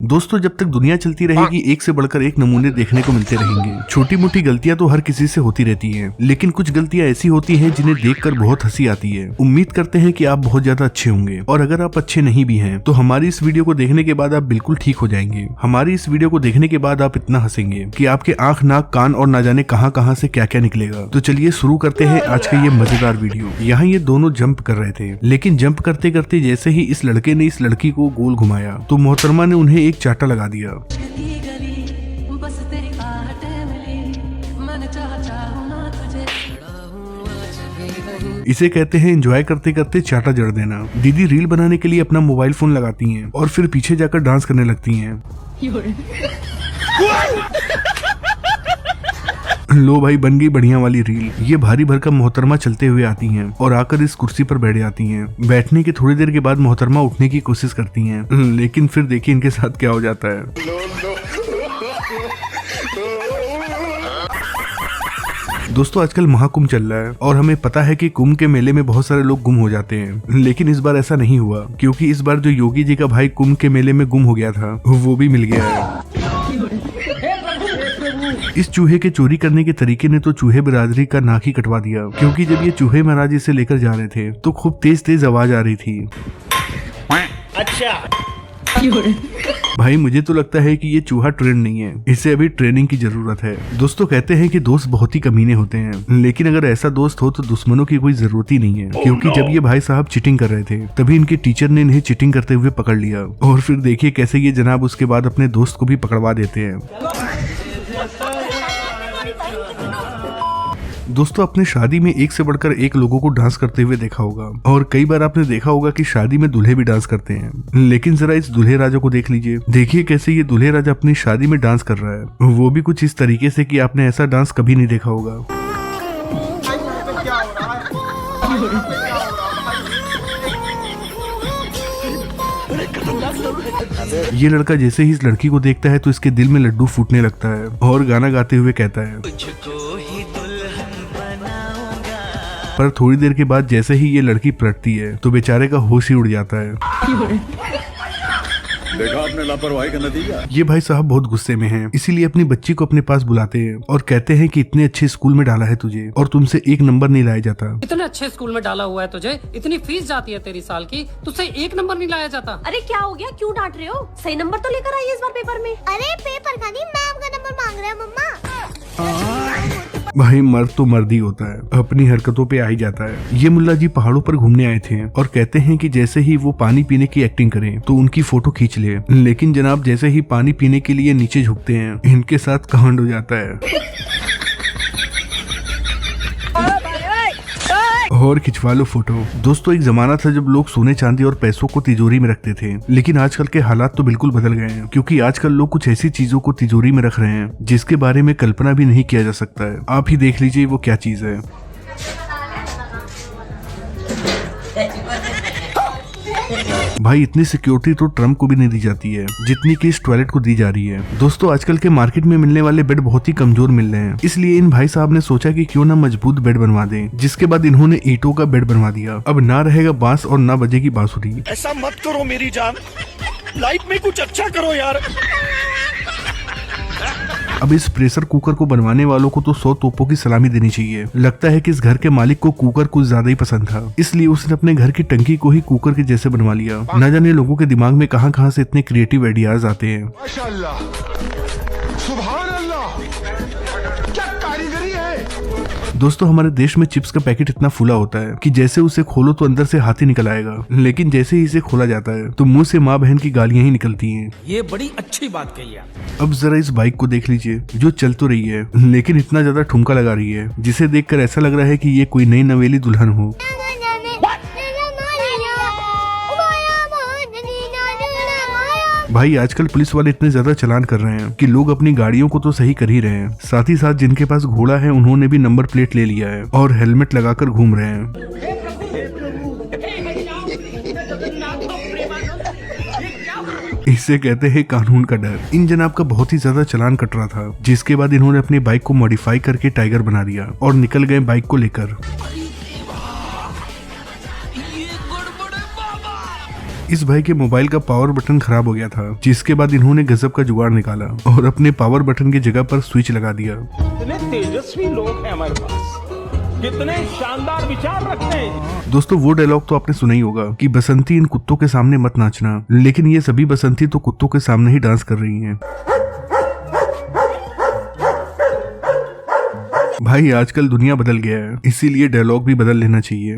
दोस्तों जब तक दुनिया चलती रहेगी एक से बढ़कर एक नमूने देखने को मिलते रहेंगे। छोटी मोटी गलतियां तो हर किसी से होती रहती हैं, लेकिन कुछ गलतियां ऐसी होती हैं जिन्हें देखकर बहुत हंसी आती है। उम्मीद करते हैं कि आप बहुत ज्यादा अच्छे होंगे, और अगर आप अच्छे नहीं भी हैं तो हमारी इस वीडियो को देखने के बाद आप बिल्कुल ठीक हो जाएंगे। हमारी इस वीडियो को देखने के बाद आप इतना हंसेंगे कि आपके आंख, नाक, कान और ना जाने कहां से क्या क्या निकलेगा। तो चलिए शुरू करते हैं आज का ये मजेदार वीडियो। यहाँ ये दोनों जंप कर रहे थे, लेकिन जंप करते करते जैसे ही इस लड़के ने इस लड़की को गोल घुमाया तो मोहतरमा ने उन्हें एक चाटा लगा दिया। इसे कहते हैं एंजॉय करते करते चाटा जड़ देना। दीदी रील बनाने के लिए अपना मोबाइल फोन लगाती हैं और फिर पीछे जाकर डांस करने लगती हैं। लो भाई, बन गई बढ़िया वाली रील। ये भारी भरकम मोहतरमा चलते हुए आती हैं और आकर इस कुर्सी पर बैठ जाती हैं। बैठने के थोड़ी देर के बाद मोहतरमा उठने की कोशिश करती हैं, लेकिन फिर देखिए इनके साथ क्या हो जाता है। दोस्तों आजकल महाकुंभ चल रहा है और हमें पता है कि कुंभ के मेले में बहुत सारे लोग गुम हो जाते हैं, लेकिन इस बार ऐसा नहीं हुआ, क्योंकि इस बार जो योगी जी का भाई कुंभ के मेले में गुम हो गया था वो भी मिल गया है। इस चूहे के चोरी करने के तरीके ने तो चूहे बिरादरी का नाक ही कटवा दिया, क्योंकि जब ये चूहे महाराज इसे लेकर जा रहे थे तो खूब तेज तेज आवाज आ रही थी। अच्छा भाई मुझे तो लगता है कि ये चूहा ट्रेंड नहीं है, इसे अभी ट्रेनिंग की जरूरत है। दोस्तों कहते हैं कि दोस्त बहुत ही कमीने होते हैं, लेकिन अगर ऐसा दोस्त हो तो दुश्मनों की कोई जरूरत ही नहीं है, क्योंकि जब ये भाई साहब चीटिंग कर रहे थे तभी इनके टीचर ने इन्हें चीटिंग करते हुए पकड़ लिया, और फिर देखिए कैसे ये जनाब उसके बाद अपने दोस्त को भी पकड़वा देते हैं। दोस्तों अपने शादी में एक से बढ़कर एक लोगों को डांस करते हुए देखा होगा, और कई बार आपने देखा होगा कि शादी में दूल्हे भी डांस करते हैं, लेकिन जरा इस दूल्हे राजा को देख लीजिए। देखिए कैसे ये दूल्हे राजा अपनी शादी में डांस कर रहा है, वो भी कुछ इस तरीके से कि आपने ऐसा डांस कभी नहीं देखा होगा। ये लड़का जैसे ही इस लड़की को देखता है तो इसके दिल में लड्डू फूटने लगता है और गाना गाते हुए कहता है, पर थोड़ी देर के बाद जैसे ही ये लड़की पलटती है तो बेचारे का होश ही उड़ जाता है। देखा आपने लापरवाही का नतीजा। ये भाई साहब बहुत गुस्से में हैं, इसीलिए अपनी बच्ची को अपने पास बुलाते हैं और कहते हैं कि इतने अच्छे स्कूल में डाला है तुझे और तुमसे एक नंबर नहीं लाया जाता। इतने अच्छे स्कूल में डाला हुआ है तुझे, इतनी फीस जाती है तेरी साल की, तुझसे एक नंबर नहीं लाया जाता। अरे क्या हो गया, क्यों डांट रहे हो? सही नंबर तो लेकर आइए इस बार पेपर में। अरे पेपर का नहीं, मैम का नंबर मांग रहे हैं मम्मा। भाई मर्द तो मर्द ही होता है, अपनी हरकतों पे आ ही जाता है। ये मुल्ला जी पहाड़ों पर घूमने आए थे और कहते हैं कि जैसे ही वो पानी पीने की एक्टिंग करें तो उनकी फोटो खींच ले, लेकिन जनाब जैसे ही पानी पीने के लिए नीचे झुकते हैं इनके साथ कांड हो जाता है। और खिंचवा लो फोटो। दोस्तों एक जमाना था जब लोग सोने चांदी और पैसों को तिजोरी में रखते थे, लेकिन आजकल के हालात तो बिल्कुल बदल गए हैं, क्योंकि आजकल लोग कुछ ऐसी चीजों को तिजोरी में रख रहे हैं जिसके बारे में कल्पना भी नहीं किया जा सकता है। आप ही देख लीजिए वो क्या चीज है। भाई इतनी सिक्योरिटी तो ट्रम्प को भी नहीं दी जाती है जितनी कि इस टॉयलेट को दी जा रही है। दोस्तों आजकल के मार्केट में मिलने वाले बेड बहुत ही कमजोर मिल रहे हैं, इसलिए इन भाई साहब ने सोचा कि क्यों ना मजबूत बेड बनवा दें, जिसके बाद इन्होंने ईंटों का बेड बनवा दिया। अब ना रहेगा बांस और ना बजेगी बांसुरी। ऐसा मत करो मेरी जान, लाइफ में कुछ अच्छा करो यार। अब इस प्रेशर कुकर को बनवाने वालों को तो 100 तोपों की सलामी देनी चाहिए। लगता है कि इस घर के मालिक को कुकर कुछ ज्यादा ही पसंद था, इसलिए उसने अपने घर की टंकी को ही कुकर के जैसे बनवा लिया। न जाने लोगों के दिमाग में कहां से इतने क्रिएटिव आइडियाज आते हैं। माशाअल्लाह, सुभान अल्लाह, क्या कारीगरी है। दोस्तों हमारे देश में चिप्स का पैकेट इतना फूला होता है कि जैसे उसे खोलो तो अंदर से हाथी निकल आएगा, लेकिन जैसे ही इसे खोला जाता है तो मुंह से माँ बहन की गालियां ही निकलती हैं। ये बड़ी अच्छी बात कही है। अब जरा इस बाइक को देख लीजिए, जो चल तो रही है लेकिन इतना ज्यादा ठुमका लगा रही है जिसे देखकर ऐसा लग रहा है कि ये कोई नई नवेली दुल्हन हो। भाई आजकल पुलिस वाले इतने ज्यादा चालान कर रहे हैं कि लोग अपनी गाड़ियों को तो सही कर ही रहे हैं, साथ ही साथ जिनके पास घोड़ा है उन्होंने भी नंबर प्लेट ले लिया है और हेलमेट लगाकर घूम रहे हैं। इसे कहते हैं कानून का डर। इन जनाब का बहुत ही ज्यादा चालान कट रहा था, जिसके बाद इन्होंने अपनी बाइक को मॉडिफाई करके टाइगर बना दिया और निकल गए बाइक को लेकर। इस भाई के मोबाइल का पावर बटन खराब हो गया था, जिसके बाद इन्होंने गजब का जुगाड़ निकाला और अपने पावर बटन की जगह पर स्विच लगा दिया। कितने तेजस्वी लोग हैं हमारे पास, कितने शानदार विचार रखते हैं। दोस्तों वो डायलॉग तो आपने सुना ही होगा कि बसंती इन कुत्तों के सामने मत नाचना, लेकिन ये सभी बसंती तो कुत्तों के सामने ही डांस कर रही हैं। भाई आजकल दुनिया बदल गया है, इसीलिए डायलॉग भी बदल लेना चाहिए।